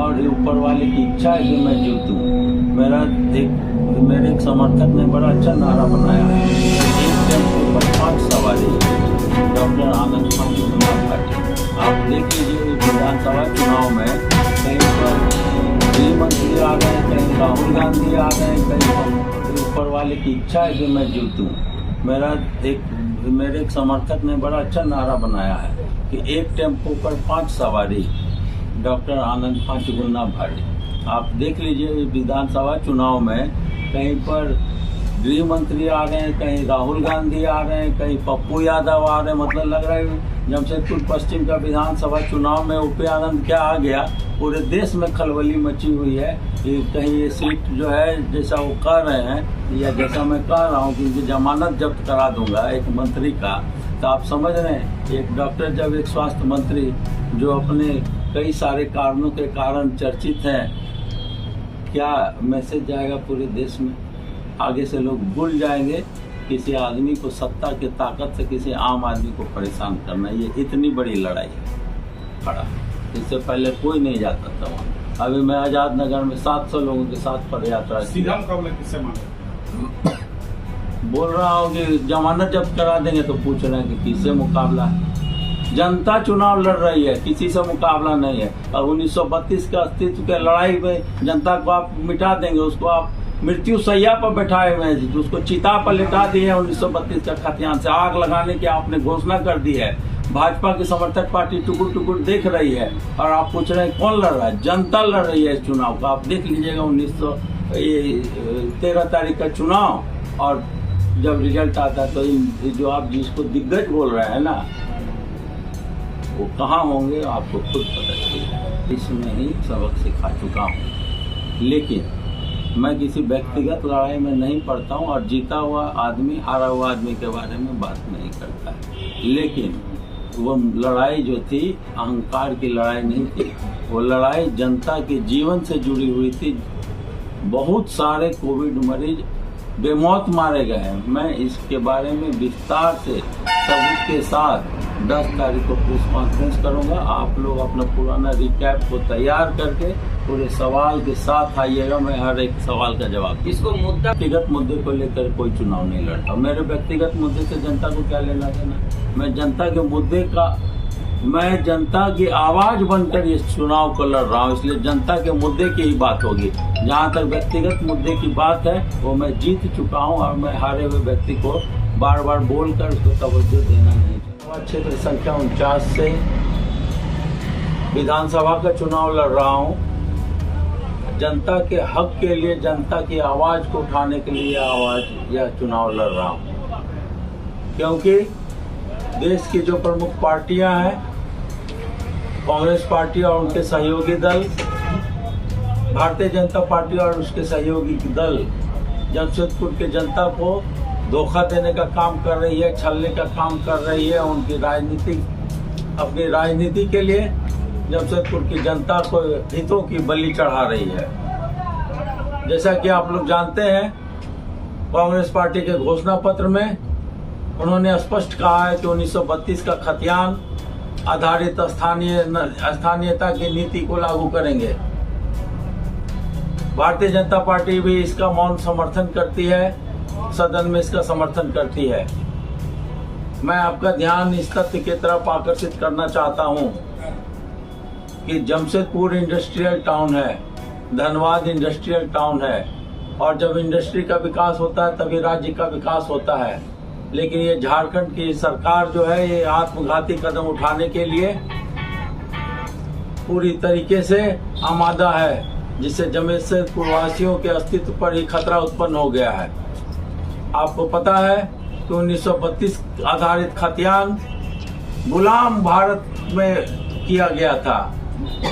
और ऊपर वाले की इच्छा है कि मैं जीतूं। मेरे एक समर्थक ने बड़ा अच्छा नारा बनाया है, एक टेम्पो पर 5 सवारी, डॉक्टर आनंद पांडे। आप देख लीजिए विधानसभा चुनाव में कहीं पर गृह मंत्री आ गए, कहीं राहुल गांधी आ गए, कहीं ऊपर वाले की इच्छा है कि मैं जीतूं। मेरे एक समर्थक ने बड़ा अच्छा नारा बनाया है कि एक टेम्पो पर 5 सवारी, डॉक्टर आनंद 5 गुना भारी। आप देख लीजिए विधानसभा चुनाव में कहीं पर गृह मंत्री आ रहे हैं, कहीं राहुल गांधी आ रहे हैं, कहीं पप्पू यादव आ रहे हैं। मतलब लग रहा है जमशेदपुर पश्चिम का विधानसभा चुनाव में ओपी आनंद क्या आ गया, पूरे देश में खलबली मची हुई है कि कहीं ये सीट जो है जैसा वो कह रहे हैं या जैसा मैं कह रहा हूँ कि इनकी जमानत जब्त करा दूंगा एक मंत्री का। तो आप समझ रहे हैं एक डॉक्टर जब एक स्वास्थ्य मंत्री जो अपने कई सारे कारणों के कारण चर्चित हैं, क्या मैसेज जाएगा पूरे देश में। आगे से लोग भूल जाएंगे किसी आदमी को सत्ता की ताकत से किसी आम आदमी को परेशान करना। ये इतनी बड़ी लड़ाई है खड़ा, इससे पहले कोई नहीं जाता था वहाँ। अभी मैं आजाद नगर में 700 लोगों के साथ पद यात्रा सीधा मुकाबला किससे मांगे? बोल रहा हूँ कि जमानत जब्त करा देंगे तो पूछ रहे हैं कि किससे मुकाबला है। जनता चुनाव लड़ रही है, किसी से मुकाबला नहीं है। और 1932 के अस्तित्व के लड़ाई में जनता को आप मिटा देंगे, उसको आप मृत्यु सैया पर बैठाए हुए हैं, उसको चिता पर लिटा दिए 1932 का खतियान से आग लगाने की आपने घोषणा कर दी है। भाजपा की समर्थक पार्टी टुकुर टुकुर देख रही है और आप पूछ रहे हैं कौन लड़ रहा है। जनता लड़ रही है इस चुनाव का। आप देख लीजिएगा 13 तारीख का चुनाव, और जब रिजल्ट आता है तो जो आप जिसको दिग्गज बोल रहे हैं ना, वो कहाँ होंगे आपको खुद पता चलेगा। इसमें ही सबक सिखा चुका हूँ। लेकिन मैं किसी व्यक्तिगत लड़ाई में नहीं पड़ता हूँ और जीता हुआ आदमी हारा हुआ आदमी के बारे में बात नहीं करता है। लेकिन वो लड़ाई जो थी अहंकार की लड़ाई नहीं थी, वो लड़ाई जनता के जीवन से जुड़ी हुई थी। बहुत सारे कोविड मरीज बेमौत मारे गए हैं। मैं इसके बारे में विस्तार से सबूत के साथ 10 तारीख को प्रेस कॉन्फ्रेंस करूंगा। आप लोग अपना पुराना रिकैप को तैयार करके पूरे सवाल के साथ आइएगा। मैं हर एक सवाल का जवाब। इसको व्यक्तिगत मुद्दे को लेकर कोई चुनाव नहीं लड़ता। मेरे व्यक्तिगत मुद्दे से जनता को क्या लेना देना। मैं जनता की आवाज बनकर इस चुनाव को लड़ रहा हूँ, इसलिए जनता के मुद्दे की ही बात होगी। जहाँ तक व्यक्तिगत मुद्दे की बात है वो मैं जीत चुका हूँ और मैं हारे हुए व्यक्ति को बार बार बोलकर उसको तवज्जो देना नहीं चाहता। क्षेत्र संख्या 49 से विधानसभा का चुनाव लड़ रहा हूँ। जनता के हक के लिए, जनता की आवाज को उठाने के लिए यह चुनाव लड़ रहा हूँ, क्योंकि देश की जो प्रमुख पार्टियां हैं, कांग्रेस पार्टी और उनके सहयोगी दल, भारतीय जनता पार्टी और उसके सहयोगी दल जमशेदपुर के जनता को धोखा देने का काम कर रही है, छलने का काम कर रही है। उनकी अपनी राजनीति के लिए जमशेदपुर की जनता को हितों की बलि चढ़ा रही है। जैसा कि आप लोग जानते हैं, कांग्रेस पार्टी के घोषणा पत्र में उन्होंने स्पष्ट कहा है कि 1932 का खतियान आधारित स्थानीयता की नीति को लागू करेंगे। भारतीय जनता पार्टी भी इसका मौन समर्थन करती है, सदन में इसका समर्थन करती है। मैं आपका ध्यान इस तथ्य की तरफ आकर्षित करना चाहता हूं कि जमशेदपुर इंडस्ट्रियल टाउन है, धनबाद इंडस्ट्रियल टाउन है, और जब इंडस्ट्री का विकास होता है तभी राज्य का विकास होता है। लेकिन ये झारखंड की सरकार जो है ये आत्मघाती कदम उठाने के लिए पूरी तरीके से आमादा है, जिससे जमशेदपुर वासियों के अस्तित्व पर ही खतरा उत्पन्न हो गया है। आपको पता है कि 1932 आधारित खतियान गुलाम भारत में किया गया था।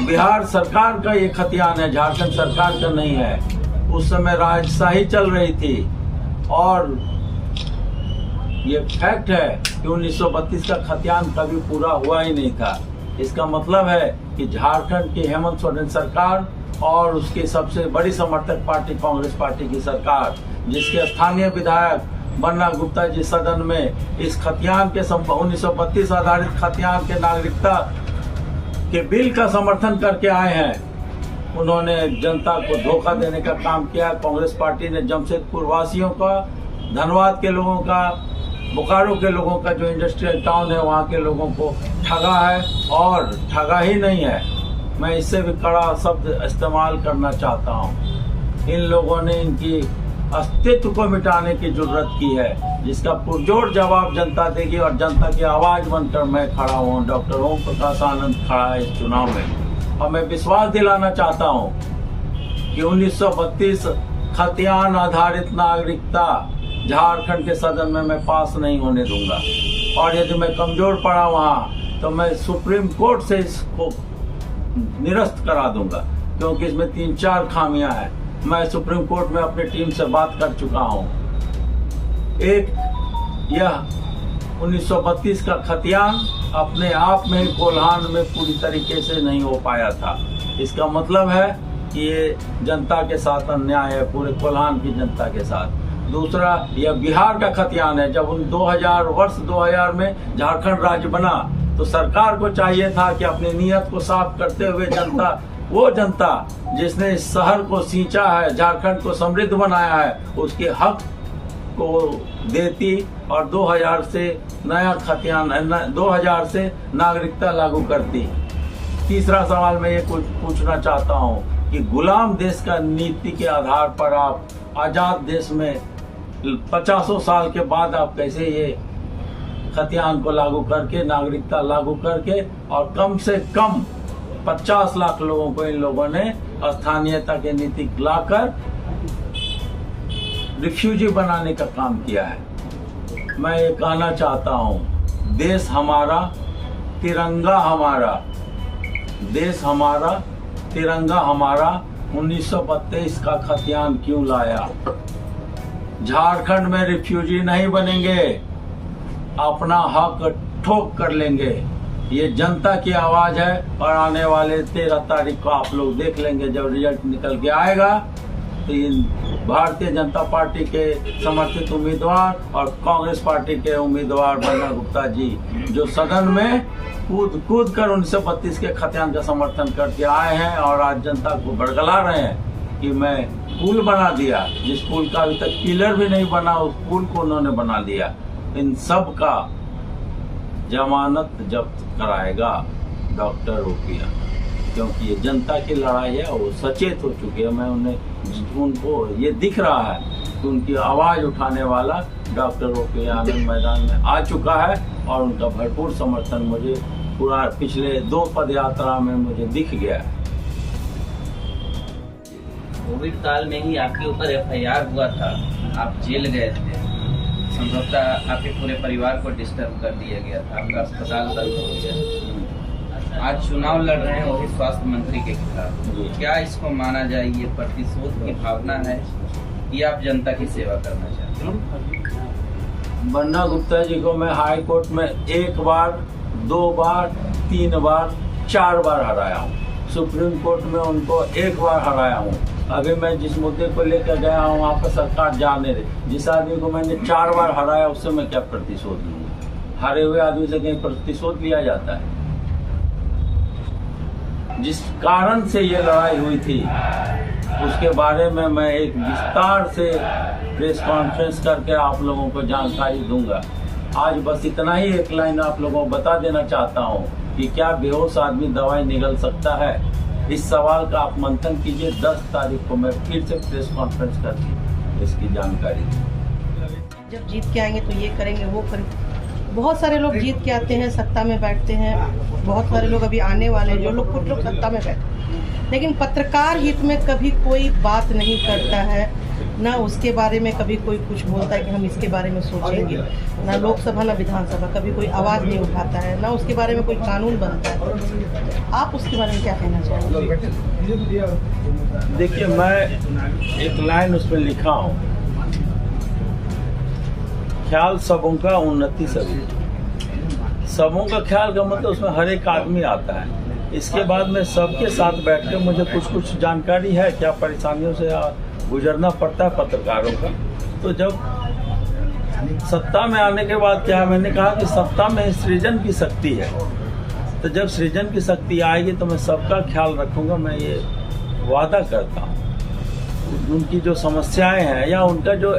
बिहार सरकार का ये खतियान है, झारखंड सरकार का नहीं है। उस समय राजशाही चल रही थी और ये फैक्ट है कि 1932 का खतियान कभी पूरा हुआ ही नहीं था। इसका मतलब है कि झारखंड की हेमंत सोरेन सरकार और उसकी सबसे बड़ी समर्थक पार्टी कांग्रेस पार्टी की सरकार, जिसके स्थानीय विधायक बन्ना गुप्ता जी सदन में इस खतियान के 1932 आधारित खतियान के नागरिकता के बिल का समर्थन करके आए हैं, उन्होंने जनता को धोखा देने का काम किया। कांग्रेस पार्टी ने जमशेदपुर वासियों का, धनबाद के लोगों का, बोकारो के लोगों का, जो इंडस्ट्रियल टाउन है वहाँ के लोगों को ठगा है। और ठगा ही नहीं है, मैं इससे भी कड़ा शब्द इस्तेमाल करना चाहता हूँ। इन लोगों ने इनकी अस्तित्व को मिटाने की जरूरत की है, जिसका पुरजोर जवाब जनता देगी। और जनता की आवाज बनकर मैं खड़ा हूँ, डॉक्टर ओम प्रकाश आनंद खड़ा है इस चुनाव में। और मैं विश्वास दिलाना चाहता हूँ कि 1932 खतियान आधारित नागरिकता झारखंड के सदन में मैं पास नहीं होने दूंगा। और यदि मैं कमजोर पड़ा वहाँ तो मैं सुप्रीम कोर्ट से इसको निरस्त करा दूंगा, क्योंकि इसमें 3-4 खामियां हैं। मैं सुप्रीम कोर्ट में अपनी टीम से बात कर चुका हूं। एक, यह 1932 का खतियान अपने आप में ही कोल्हान में पूरी तरीके से नहीं हो पाया था। इसका मतलब है कि ये जनता के साथ अन्याय है, पूरे कोल्हान की जनता के साथ। दूसरा, यह बिहार का खतियान है। जब 2000 में झारखंड राज्य बना तो सरकार को चाहिए था कि अपनी नीयत को साफ करते हुए वो जनता जिसने इस शहर को सींचा है, झारखंड को समृद्ध बनाया है, उसके हक को देती और 2000 से नया खतियान 2000 से नागरिकता लागू करती। तीसरा सवाल मैं ये कुछ पूछना चाहता हूँ कि गुलाम देश का नीति के आधार पर आप आजाद देश में 50 साल के बाद आप कैसे ये खतियान को लागू करके, नागरिकता लागू करके, और कम से कम 50 लाख लोगों को इन लोगों ने स्थानीयता की नीति लाकर रिफ्यूजी बनाने का काम किया है। मैं ये कहना चाहता हूँ, देश हमारा, तिरंगा हमारा, देश हमारा, तिरंगा हमारा। 1932 का खतियान क्यों लाया? झारखंड में रिफ्यूजी नहीं बनेंगे, अपना हक ठोक कर लेंगे। ये जनता की आवाज है और आने वाले 13 तारीख को आप लोग देख लेंगे। जब रिजल्ट निकल के आएगा तो इन भारतीय जनता पार्टी के समर्थित उम्मीदवार और कांग्रेस पार्टी के उम्मीदवार बन्ना गुप्ता जी, जो सदन में कूद कर 1932 के खतियान का समर्थन करके आए हैं और आज जनता को बरगला रहे हैं कि मैं पुल बना दिया, जिस पुल का अभी तक पिलर भी नहीं बना, उस पुल को उन्होंने बना दिया। इन सब का जमानत जब्त कराएगा डॉक्टर रुपया, क्योंकि ये जनता की लड़ाई है। वो सचेत हो चुके हैं। मैं उनको ये दिख रहा है कि उनकी आवाज उठाने वाला डॉक्टर रुपया आनंद मैदान में आ चुका है और उनका भरपूर समर्थन मुझे पूरा पिछले 2 पदयात्रा में मुझे दिख गया है। कोविड काल में ही आपके ऊपर FIR हुआ था, आप जेल गए थे, संभवतः आपके पूरे परिवार को डिस्टर्ब कर दिया गया था, आपका अस्पताल बंद हो गया। आज चुनाव लड़ रहे हैं वही स्वास्थ्य मंत्री के खिलाफ। क्या इसको माना जाए, ये प्रतिशोध की भावना है या आप जनता की सेवा करना चाहते हैं? बन्ना गुप्ता जी को मैं हाई कोर्ट में 1 बार, 2 बार, 3 बार, 4 बार हराया हूँ। सुप्रीम कोर्ट में उनको 1 बार हराया हूँ। अभी मैं जिस मुद्दे को लेकर गया हूँ वहाँ पर सरकार जाने दे। जिस आदमी को मैंने 4 बार हराया उससे मैं क्या प्रतिशोध लूँगा? हारे हुए आदमी से कहीं प्रतिशोध लिया जाता है? जिस कारण से ये लड़ाई हुई थी उसके बारे में मैं एक विस्तार से प्रेस कॉन्फ्रेंस करके आप लोगों को जानकारी दूंगा। आज बस इतना ही एक लाइन आप लोगों को बता देना चाहता हूँ कि क्या बेहोश आदमी दवाई निगल सकता है? इस सवाल का आप मंथन कीजिए। 10 तारीख को मैं फिर से प्रेस कॉन्फ्रेंस करके इसकी जानकारी दूँ। जब जीत के आएंगे तो ये करेंगे, वो करेंगे। बहुत सारे लोग जीत के आते हैं, सत्ता में बैठते हैं। बहुत सारे लोग अभी आने वाले हैं, जो लोग कुछ लोग सत्ता में बैठे, लेकिन पत्रकार हित में कभी कोई बात नहीं करता है, ना उसके बारे में कभी कोई कुछ बोलता है कि हम इसके बारे में सोचेंगे। ना लोकसभा ना विधानसभा कभी कोई आवाज़ नहीं उठाता है, ना उसके बारे में कोई कानून बनता है। आप उसके बारे में क्या कहना चाहेंगे? देखिए, मैं एक लाइन उसमें लिखा हूँ, ख्याल सबों का उन्नति सभी। सबों का ख्याल का मतलब उसमें हर एक आदमी आता है। इसके बाद में सबके साथ बैठकर मुझे कुछ जानकारी है क्या परेशानियों से गुजरना पड़ता है पत्रकारों का। तो जब सत्ता में आने के बाद क्या है, मैंने कहा कि सत्ता में सृजन की शक्ति है। तो जब सृजन की शक्ति आएगी तो मैं सबका ख्याल रखूंगा। मैं ये वादा करता हूँ, उनकी जो समस्याएं हैं या उनका जो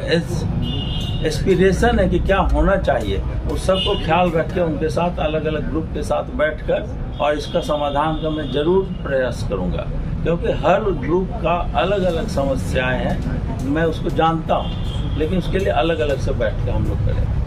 एस्पिरेशन है कि क्या होना चाहिए, उस सबको ख्याल रख के उनके साथ अलग अलग ग्रुप के साथ बैठकर और इसका समाधान का मैं ज़रूर प्रयास करूँगा, क्योंकि हर ग्रुप का अलग अलग समस्याएं हैं, मैं उसको जानता हूँ, लेकिन उसके लिए अलग अलग से बैठ के हम लोग करें।